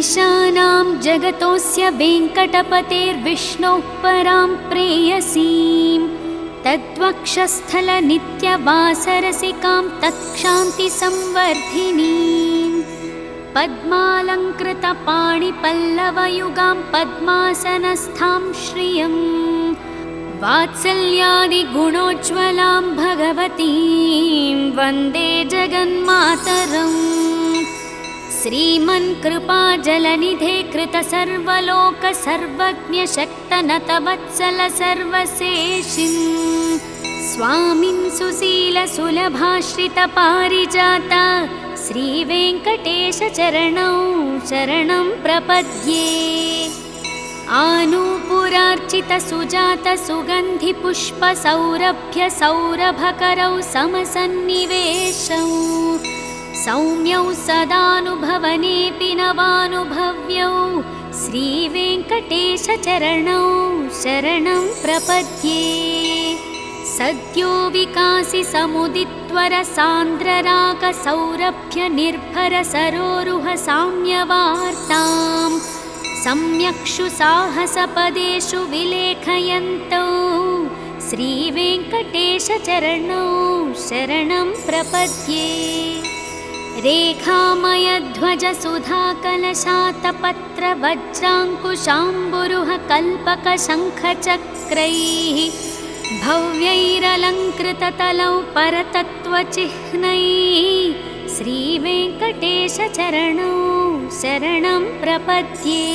ईशानां जगतोऽस्य वेङ्कटपतेर्विष्णोः परां प्रेयसीं तद्वक्षस्थलनित्यवासरसिकां तत्क्षान्तिसंवर्धिनीं पद्मालङ्कृतपाणिपल्लवयुगां पद्मासनस्थां श्रियं वात्सल्यादिगुणोज्ज्वलां भगवतीं वन्दे जगन्मातरम्। श्रीमन्कृपाजलनिधे कृतसर्वलोकसर्वज्ञशक्तनतवत्सल सर्वशेषिं स्वामिन् सुशीलसुलभाश्रितपारिजात श्रीवेङ्कटेशचरणौ शरणं प्रपद्ये। आनूपुरार्चितसुजातसुगन्धिपुष्पसौरभ्यसौरभकरौ समसन्निवेशौ सौम्यौ सदानुभवनेऽपि नवानुभव्यौ श्रीवेङ्कटेशचरणौ शरणं प्रपद्ये। सद्यो विकासि समुदित्वरसान्द्ररागसौरभ्यनिर्भरसरोरुह साम्यवार्तां सम्यक्षु साहसपदेषु विलेखयन्तौ श्रीवेङ्कटेशचरणौ शरणं प्रपद्ये। रेखामयध्वजसुधाकलशातपत्रवज्राङ्कुशाम्बुरुह कल्पकशङ्खचक्रैः भव्यैरलङ्कृततलौ परतत्त्वचिह्नैः श्रीवेङ्कटेशचरणौ शरणं प्रपद्ये।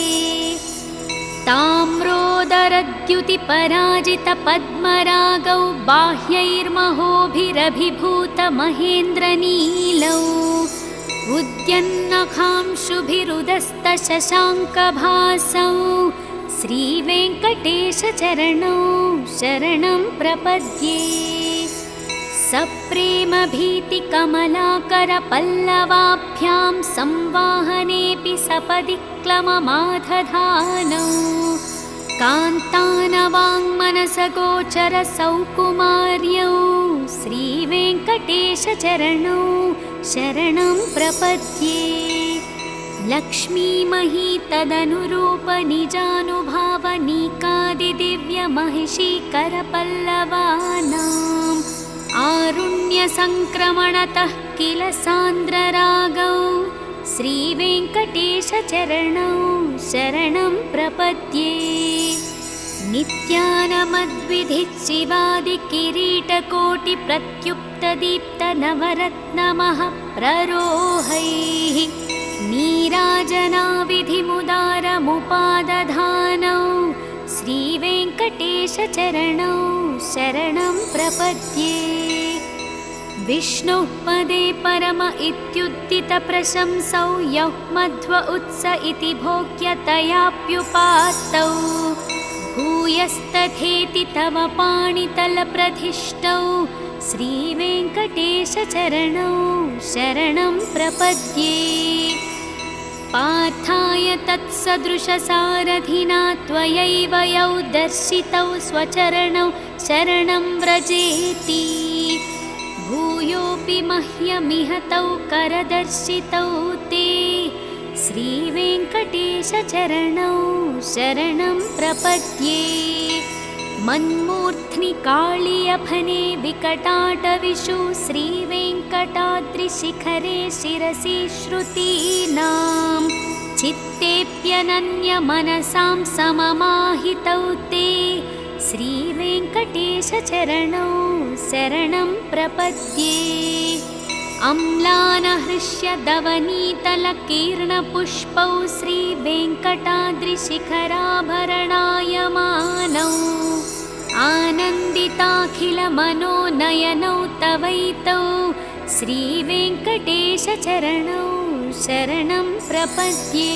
ताम्रोदरद्युतिपराजितपद्मरागौ बाह्यैर्महोभिरभिभूतमहेन्द्रनीलौ उद्यन्नखांशुभिरुदस्तशशाङ्कभासौ श्रीवेङ्कटेशचरणौ शरणं प्रपद्ये। सप्रेमभीतिकमलाकरपल्लवाभ्यां संवाहनेऽपि सपदि क्लममाधधानौ कान्तानवाङ्मनसगोचरसौकुमार्यौ श्रीवेङ्कटेशचरणौ शरणं प्रपद्ये। लक्ष्मीमही तदनुरूपनिजानुभावनीकादिदिव्यमहिषीकरपल्लवानाम् आरुण्यसङ्क्रमणतः किल सान्द्ररागौ श्रीवेङ्कटेशचरणौ शरणं प्रपद्ये। नित्यानमद्विधिचिवादिकिरीटकोटिप्रत्युक्तदीप्तनवरत्नमः प्ररोहैः नीराजनाविधिमुदारमुपादधानौ श्रीवेङ्कटेशचरणौ शरणं प्रपद्ये। विष्णुः पदे परम इत्युत्थितप्रशंसौ यः मध्व उत्स इति भोग्यतयाप्युपात्तौ भूयस्तथेति तव पाणितलप्रधिष्ठौ श्रीवेङ्कटेशचरणौ शरणं प्रपद्ये। पार्थाय तत्सदृशसारथिना त्वयैव यौ दर्शितौ स्वचरणौ शरणं व्रजेति भूयोऽपि मह्यमिह तौ करदर्शितौ ते श्रीवेङ्कटेशचरणौ शरणं प्रपद्ये। मन्मूर्ध्नि काळियफने विकटाटविषु श्रीवेङ्कटाद्रिशिखरे शिरसि श्रुतीनां चित्तेऽप्यनन्यमनसां सममाहितौ ते श्रीवेङ्कटेशचरणौ शरणं प्रपद्ये। अम्लानहृष्यदवनीतलकीर्णपुष्पौ श्रीवेङ्कटाद्रिशिखराभरणायमानौ आनन्दिताखिलमनोनयनौ तवैतौ श्रीवेङ्कटेशचरणौ शरणं प्रपद्ये।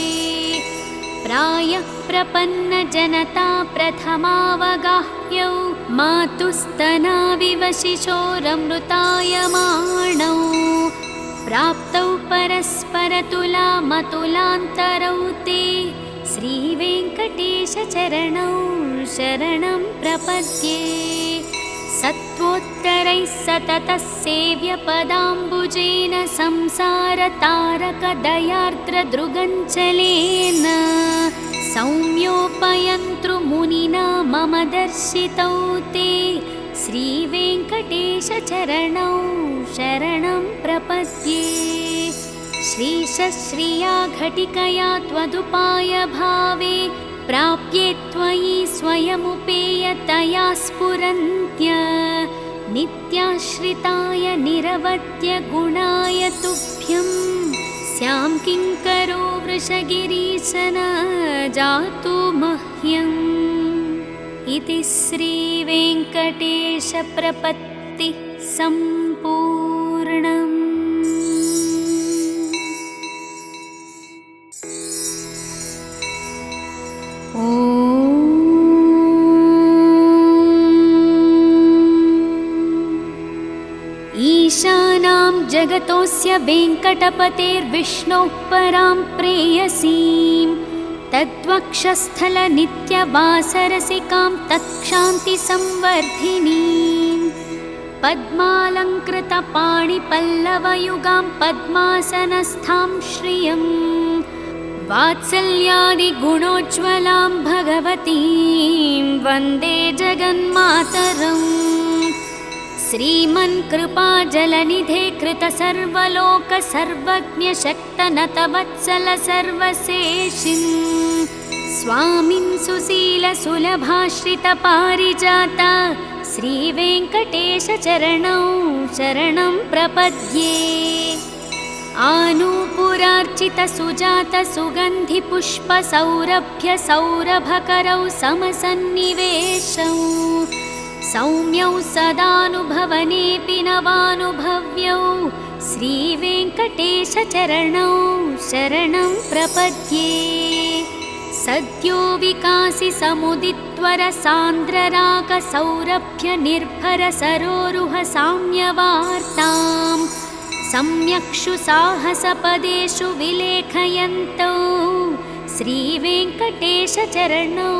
प्रायः प्रपन्नजनता प्रथमावगाह्यौ मातुस्तनाविवशिशोरमृतायमाणौ प्राप्तौ परस्परतुलामतुलान्तरौ ते श्रीवेङ्कटेशचरणौ शरणं प्रपद्ये। सत्वोत्तरैः सततः सेव्यपदाम्बुजेन संसारतारकदयार्द्रदृगञ्चलेन सौम्योपयन्तृमुनिना मम दर्शितौ ते श्रीवेङ्कटेशचरणौ शरणं प्रपद्ये। श्रीशश्रिया घटिकया त्वदुपायभावे प्राप्ये त्वयि स्वयमुपेयतया स्फुरन्त्य नित्याश्रिताय निरवद्य गुणाय तुभ्यं स्यां किङ्करो वृषगिरीश न जातु मह्यम्। इति श्रीवेङ्कटेशप्रपत्ति सम्पूर्णम्। ईशानां जगतोऽस्य वेङ्कटपतेर्विष्णोः परां प्रेयसीं तद्वक्षस्थलनित्यवासरसिकां तत्क्षान्तिसंवर्धिनीं पद्मालङ्कृतपाणिपल्लवयुगां पद्मासनस्थां श्रियं वात्सल्यादिगुणोज्ज्वलां भगवतीं वन्दे जगन्मातरम्। श्रीमन्कृपाजलनिधे कृतसर्वलोकसर्वज्ञशक्तनतवत्सल सर्वशेषिं स्वामिन् सुशीलसुलभाश्रितपारिजाता श्रीवेङ्कटेशचरणौ शरणं प्रपद्ये। आनूपुरार्चितसुजातसुगन्धिपुष्पसौरभ्यसौरभकरौ समसन्निवेशौ सौम्यौ सदानुभवनेऽपि नवानुभव्यौ श्रीवेङ्कटेशचरणौ शरणं प्रपद्ये। सद्यो विकासि समुदित्वरसान्द्ररागसौरभ्यनिर्भरसरोरुह साम्यवार्तां सम्यक्षु साहसपदेषु विलेखयन्तौ श्रीवेङ्कटेशचरणौ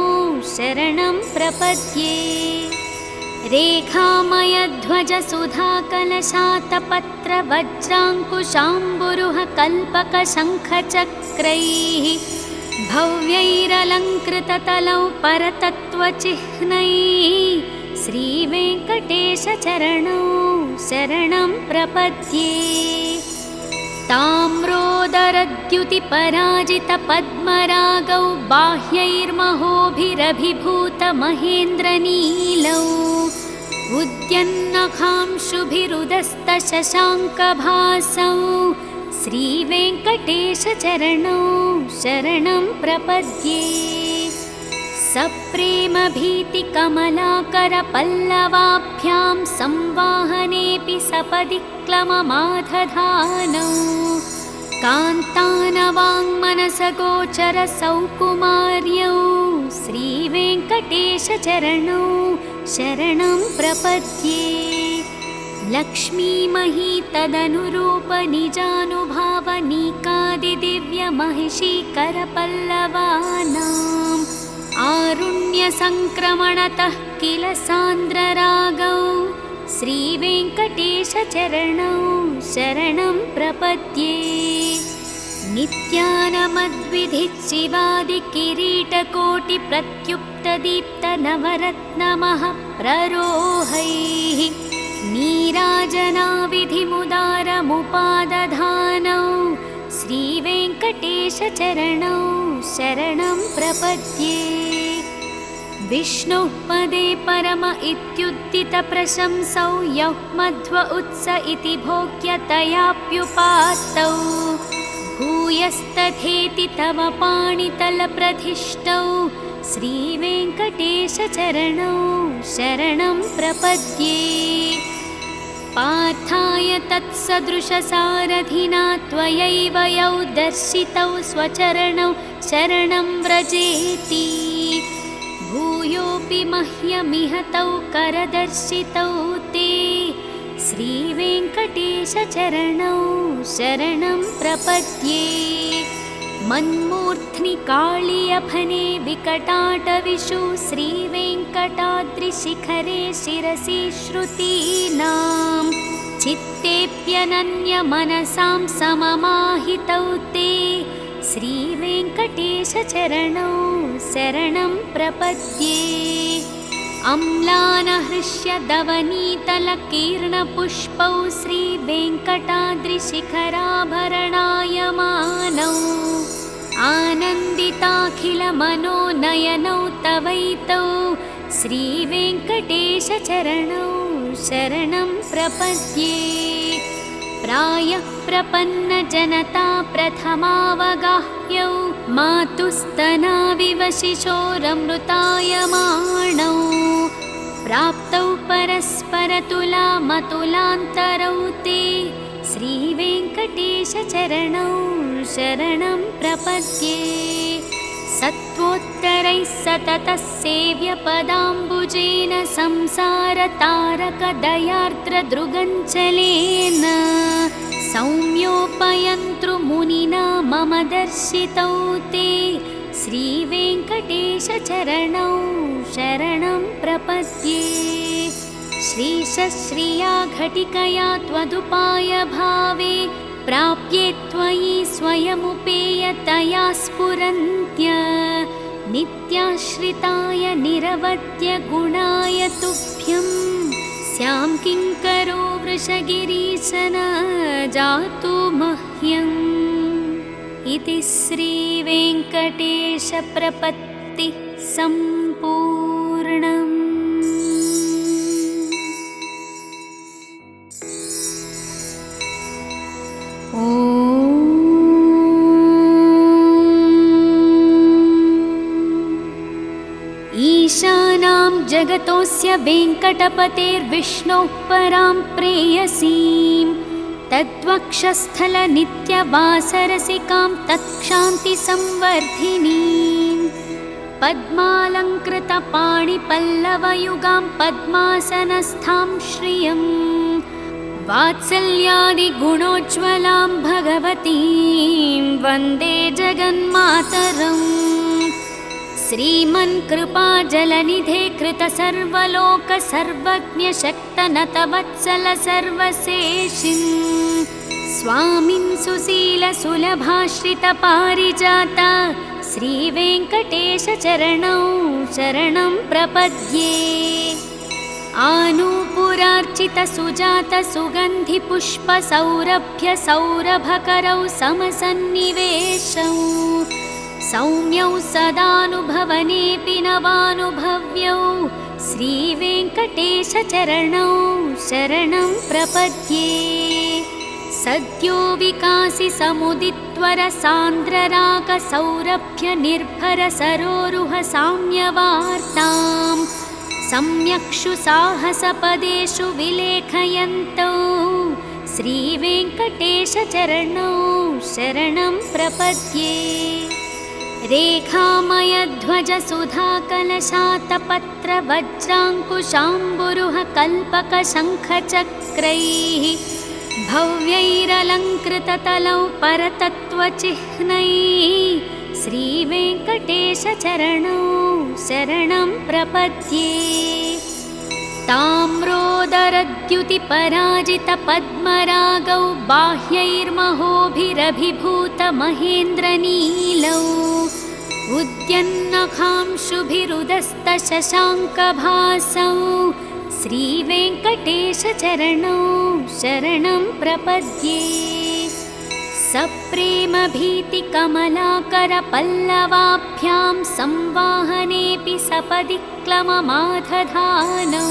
शरणं प्रपद्ये। रेखामयध्वजसुधाकलशातपत्रवज्राङ्कुशाम्बुरुह कल्पकशङ्खचक्रैः भव्यैरलङ्कृततलौ परतत्त्वचिह्नैः श्रीवेङ्कटेशचरणौ शरणं प्रपद्ये। ताम्रोदरद्युतिपराजितपद्मरागौ बाह्यैर्महोभिरभिभूतमहेन्द्रनीलौ उद्यन्नखांशुभिरुदस्तशशाङ्कभासौ श्रीवेङ्कटेशचरणौ शरणं प्रपद्ये। सप्रेमभीतिकमलाकरपल्लवाभ्यां संवाहनेऽपि सपदि क्लममाधधानौ कान्तानवाङ्मनसगोचरसौकुमार्यौ श्रीवेङ्कटेशचरणौ शरणं प्रपद्ये। लक्ष्मीमही तदनुरूपनिजानुभावनीकादिदिव्यमहिषीकरपल्लवानाम् आरुण्यसङ्क्रमणतः किल सान्द्ररागौ श्रीवेङ्कटेशचरणौ शरणं प्रपद्ये। नित्यानमद्विधिचिवादिकिरीटकोटिप्रत्युक्तदीप्तनवरत्नमः प्ररोहैः नीराजनाविधिमुदारमुपादधानौ श्रीवेङ्कटेशचरणौ शरणं प्रपद्ये। विष्णुः पदे परम इत्युत्थितप्रशंसौ यः मध्व उत्स इति भोग्यतयाप्युपात्तौ भूयस्तथेति तव पाणितलप्रधिष्ठौ श्रीवेङ्कटेशचरणौ शरणं प्रपद्ये। पार्थाय तत्सदृशसारथिना त्वयैव यौ दर्शितौ स्वचरणौ शरणं व्रजेति भूयोऽपि मह्यमिहतौ करदर्शितौ ते श्रीवेङ्कटेशचरणौ शरणं प्रपद्ये। मन्मूर्ध्नि काळियफने विकटाटविषु श्रीवेङ्कटाद्रिशिखरे शिरसि श्रुतीनां चित्तेऽप्यनन्यमनसां सममाहितौ ते श्रीवेङ्कटेशचरणौ शरणं प्रपद्ये। अम्लानहृष्यदवनीतलकीर्णपुष्पौ श्रीवेङ्कटाद्रिशिखराभरणायमानौ आनन्दिताखिलमनोनयनौ तवैतौ श्रीवेङ्कटेशचरणौ शरणं प्रपद्ये। प्रायः प्रपन्नजनता प्रथमावगाह्यौ मातुस्तनाविव शिशोरमृतायमाणौ प्राप्तौ परस्परतुलामतुलान्तरौ ते श्रीवेङ्कटेशचरणौ शरणं प्रपद्ये। सत्त्वोत्तरैः सततः सेव्यपदाम्बुजेन संसारतारकदयार्द्रदृगञ्चलेन सौम्योपयन्तृमुनिना मम दर्शितौ ते श्रीवेङ्कटेशचरणौ शरणं प्रपद्ये। श्रीशश्रिया घटिकया त्वदुपायभावे प्राप्ये त्वयि स्वयमुपेयतया स्फुरन्त्य नित्याश्रिताय निरवद्य गुणाय तुभ्यं स्यां किङ्करो वृषगिरीश न जातु मह्यम्। इति श्रीवेङ्कटेशप्रपत्ति सम्पूर्णम्। ईशानां जगतोऽस्य वेङ्कटपतेर्विष्णोः परां प्रेयसीं तद्वक्षस्थलनित्यवासरसिकां तत्क्षान्तिसंवर्धिनीं पद्मालङ्कृतपाणिपल्लवयुगां पद्मासनस्थां श्रियम् वात्सल्यादिगुणोज्ज्वलां भगवतीं वन्दे जगन्मातरम्। श्रीमन्कृपाजलनिधे कृतसर्वलोकसर्वज्ञशक्तनतवत्सल सर्वशेषिं स्वामिन् सुशीलसुलभाश्रितपारिजात श्रीवेङ्कटेशचरणौ शरणं प्रपद्ये। आनूपुरार्चितसुजातसुगन्धिपुष्पसौरभ्यसौरभकरौ समसन्निवेशौ सौम्यौ सदानुभवनेऽपि नवानुभव्यौ श्रीवेङ्कटेशचरणौ शरणं प्रपद्ये। सद्यो विकासि समुदित्वरसान्द्ररागसौरभ्यनिर्भरसरोरुह साम्यवार्तां सम्यक्षु साहसपदेषु विलेखयन्तौ श्रीवेङ्कटेशचरणौ शरणं प्रपद्ये। रेखामयध्वजसुधाकलशातपत्रवज्राङ्कुशाम्बुरुह कल्पकशङ्खचक्रैः भव्यैरलङ्कृततलौ परतत्त्वचिह्नैः श्रीवेङ्कटेशचरणौ शरणं प्रपद्ये। ताम्रोदरद्युतिपराजितपद्मरागौ बाह्यैर्महोभिरभिभूतमहेन्द्रनीलौ उद्यन्नखांशुभिरुदस्तशशाङ्कभासौ श्रीवेङ्कटेशचरणौ शरणं प्रपद्ये। सप्रेमभीतिकमलाकरपल्लवाभ्यां संवाहनेऽपि सपदि क्लममाधधानौ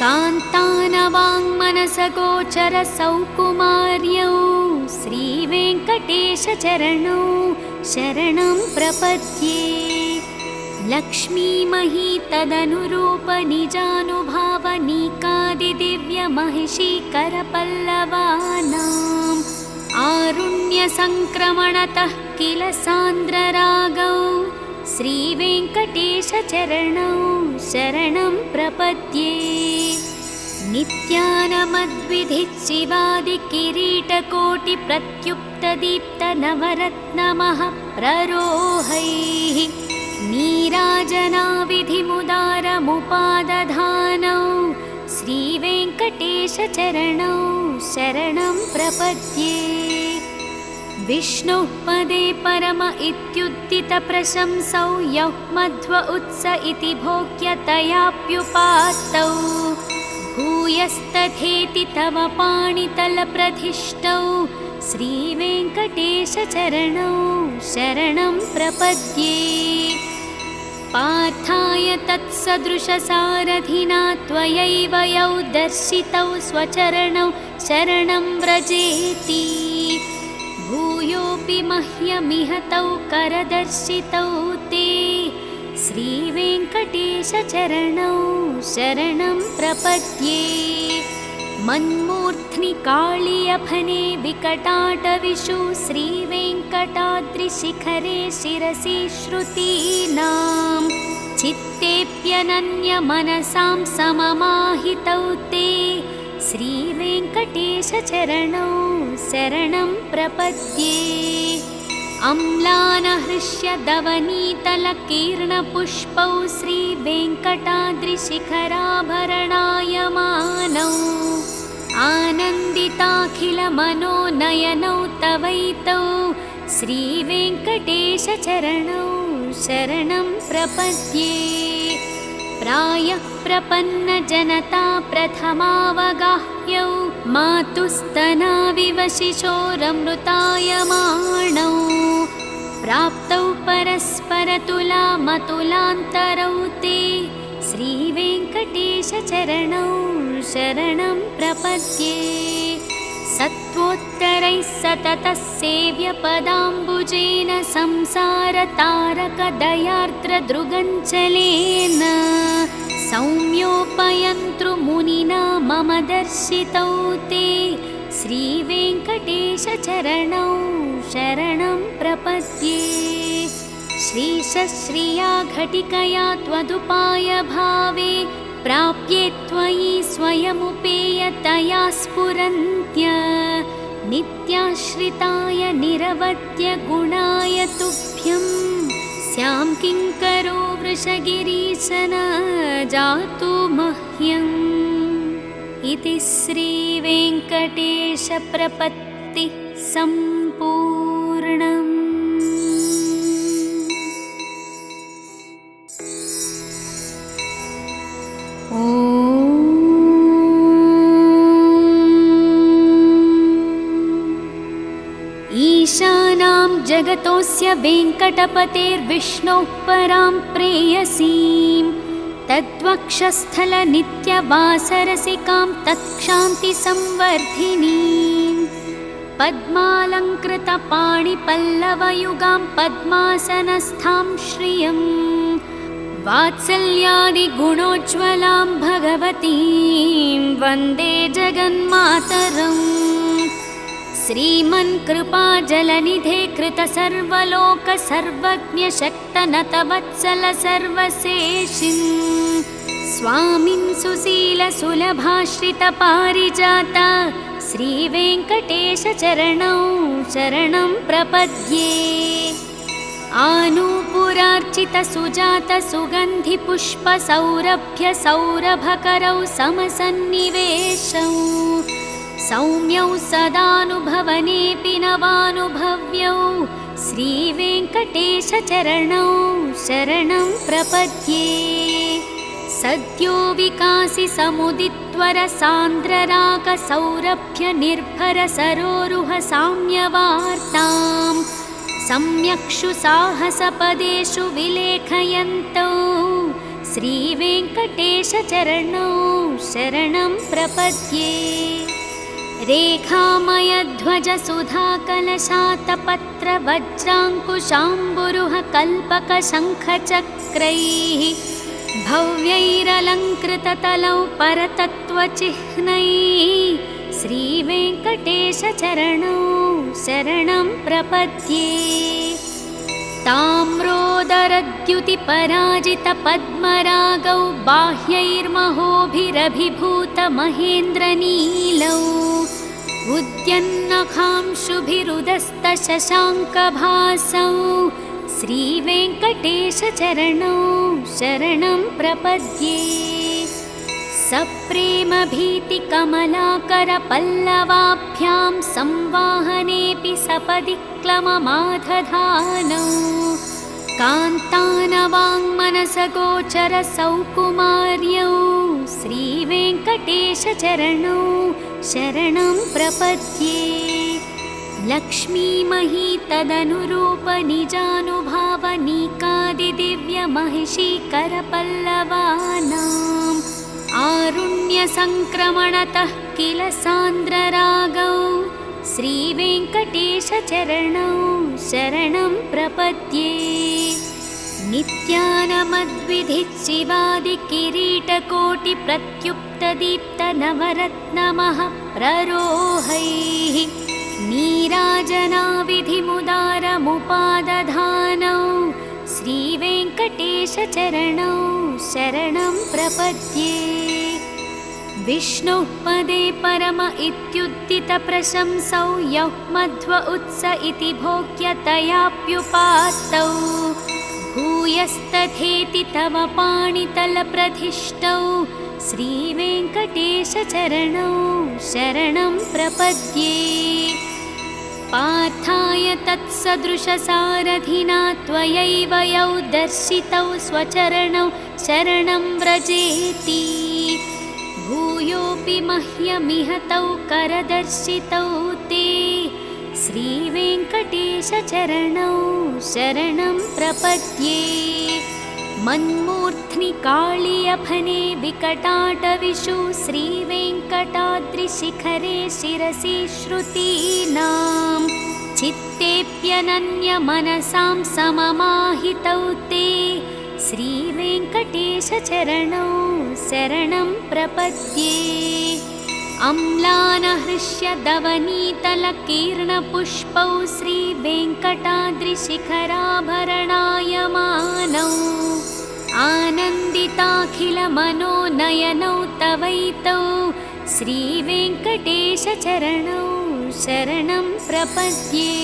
कान्तानवाङ्मनसगोचरसौकुमार्यौ श्रीवेङ्कटेशचरणौ शरणं प्रपद्ये। लक्ष्मीमही तदनुरूपनिजानुभावनीकादिदिव्यमहिषीकरपल्लवानाम् आरुण्यसङ्क्रमणतः किल सान्द्ररागौ श्रीवेङ्कटेशचरणौ शरणं प्रपद्ये। नित्यानमद्विधिशिवादिकिरीटकोटिप्रत्युप्त प्रदीप्तनवरत्नमः प्ररोहैः नीराजनाविधिमुदारमुपादधानौ श्रीवेङ्कटेशचरणौ शरणं प्रपद्ये। विष्णुः पदे परम इत्युत्थितप्रशंसौ यः मध्व उत्स इति भोग्यतयाप्युपात्तौ भूयस्तथेति तव पाणितलप्रधिष्ठौ श्रीवेङ्कटेशचरणौ शरणं प्रपद्ये। पार्थाय तत्सदृशसारथिना त्वयैव यौ दर्शितौ स्वचरणौ शरणं व्रजेति भूयोऽपि मह्यमिह तौ करदर्शितौ ते श्रीवेङ्कटेशचरणौ शरणं प्रपद्ये। मन्मूर्ध्नि काळियफने विकटाटविषु श्रीवेङ्कटाद्रिशिखरे शिरसि श्रुतीनां चित्तेऽप्यनन्यमनसां सममाहितौ ते श्रीवेङ्कटेशचरणौ शरणं प्रपद्ये। अम्लानहृष्यदवनीतलकीर्णपुष्पौ श्रीवेङ्कटाद्रिशिखराभरणायमानौ आनन्दिताखिलमनोनयनौ तवैतौ श्रीवेङ्कटेशचरणौ शरणं प्रपद्ये। प्रायः प्रपन्नजनता प्रथमावगाह्यौ मातुस्तनाविव शिशोरमृतायमाणौ प्राप्तौ परस्परतुलामतुलान्तरौ ते श्रीवेङ्कटेशचरणौ शरणं प्रपद्ये। सत्त्वोत्तरैः सततः सेव्यपदाम्बुजेन संसारतारकदयार्द्रदृगञ्चलेन सौम्योपयन्तृमुनिना मम दर्शितौ ते श्रीवेङ्कटेशचरणौ शरणं प्रपद्ये। श्रीशश्रिया घटिकया त्वदुपायभावे प्राप्ये त्वयि स्वयमुपेयतया स्फुरन्त्य नित्याश्रिताय निरवद्यगुणाय तुभ्यं स्यां किङ्करो वृषगिरीश न जातु मह्यम् इति श्रीवेङ्कटेशप्रपत्तिः सम्पूर्णम्। ईशानां जगतोऽस्य वेङ्कटपतेर्विष्णोः परां प्रेयसीं तद्वक्षस्थलनित्यवासरसिकां तत्क्षान्तिसंवर्धिनीं पद्मालङ्कृतपाणिपल्लवयुगां पद्मासनस्थां श्रियं वात्सल्यादिगुणोज्ज्वलां भगवतीं वन्दे जगन्मातरम्। श्रीमन्कृपाजलनिधे कृतसर्वलोकसर्वज्ञशक्तनतवत्सल सर्वशेषिन् स्वामिन् सुशीलसुलभाश्रितपारिजात श्रीवेङ्कटेशचरणौ शरणं प्रपद्ये। आनूपुरार्चितसुजातसुगन्धिपुष्पसौरभ्यसौरभकरौ समसन्निवेशौ सौम्यौ सदानुभवनेऽपि नवानुभव्यौ श्रीवेङ्कटेशचरणौ शरणं प्रपद्ये। सद्यो विकासि समुदित्वरसान्द्ररागसौरभ्यनिर्भरसरोरुह साम्यवार्तां सम्यक्षु साहसपदेषु विलेखयन्तौ श्रीवेङ्कटेशचरणौ शरणं प्रपद्ये। रेखामयध्वजसुधाकलशातपत्रवज्राङ्कुशाम्बुरुह कल्पकशङ्खचक्रैः भव्यैरलङ्कृततलौ परतत्त्वचिह्नैः श्रीवेङ्कटेशचरणौ शरणं प्रपद्ये। ताम्रोदरद्युतिपराजितपद्मरागौ बाह्यैर्महोभिरभिभूतमहेन्द्रनीलौ उद्यन्नखांशुभिरुदस्तशशाङ्कभासौ श्रीवेङ्कटेशचरणौ शरणं प्रपद्ये। सप्रेमभीतिकमलाकरपल्लवाभ्यां संवाहनेऽपि सपदि क्लममाधधानौ कान्तानवाङ्मनसगोचरसौकुमार्यौ श्रीवेङ्कटेशचरणौ शरणं प्रपद्ये। लक्ष्मीमही तदनुरूपनिजानुभावनीकादिदिव्यमहिषीकरपल्लवानाम् आरुण्यसङ्क्रमणतः किल सान्द्ररागौ श्रीवेङ्कटेशचरणौ शरणं प्रपद्ये। नित्यानमद्विधिच्चिवादिकिरीटकोटिप्रत्युक्तदीप्तनवरत्नमः प्ररोहैः नीराजनाविधिमुदारमुपादधानौ श्रीवेङ्कटेशचरणौ शरणं प्रपद्ये। विष्णुः पदे परम इत्युत्थितप्रशंसौ यः मध्व उत्स इति भोग्यतयाप्युपात्तौ भूयस्तथेति तव पाणितलप्रधिष्ठौ श्रीवेङ्कटेशचरणौ शरणं प्रपद्ये। पार्थाय तत्सदृशसारथिना त्वयैव यौ दर्शितौ स्वचरणौ शरणं व्रजेति भूयोऽपि मह्यमिह तौ करदर्शितौ ते श्रीवेङ्कटेशचरणौ शरणं प्रपद्ये। मन्मूर्ध्नि काळियफने विकटाटविषु श्रीवेङ्कटाद्रिशिखरे शिरसि श्रुतीनां चित्तेऽप्यनन्यमनसां सममाहितौ ते श्रीवेङ्कटेशचरणौ शरणं प्रपद्ये। अम्लानहृष्यदवनीतलकीर्णपुष्पौ श्रीवेङ्कटाद्रिशिखराभरणायमानौ आनन्दिताखिलमनोनयनौ तवैतौ श्रीवेङ्कटेशचरणौ शरणं प्रपद्ये।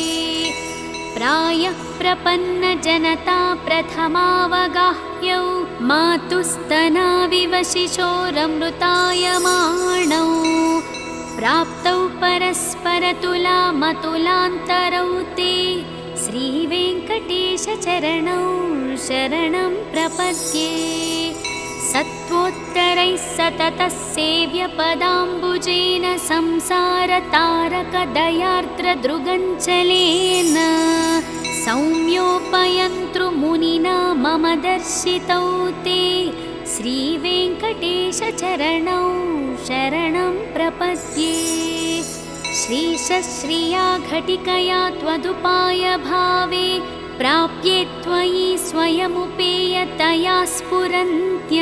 प्रायः प्रपन्नजनता प्रथमावगाह्यौ मातुस्तनाविव शिशोरमृतायमाणौ प्राप्तौ परस्परतुलामतुलान्तरौ ते श्रीवेङ्कटेशचरणौ शरणं प्रपद्ये। सत्त्वोत्तरैः सततः सेव्यपदाम्बुजेन संसारतारकदयार्द्रदृगञ्चलेन सौम्योपयन्तृमुनिना मम दर्शितौ ते श्रीवेङ्कटेशचरणौ शरणं प्रपद्ये। श्रीशश्रिया घटिकया त्वदुपायभावे प्राप्ये त्वयि स्वयमुपेयतया स्फुरन्त्य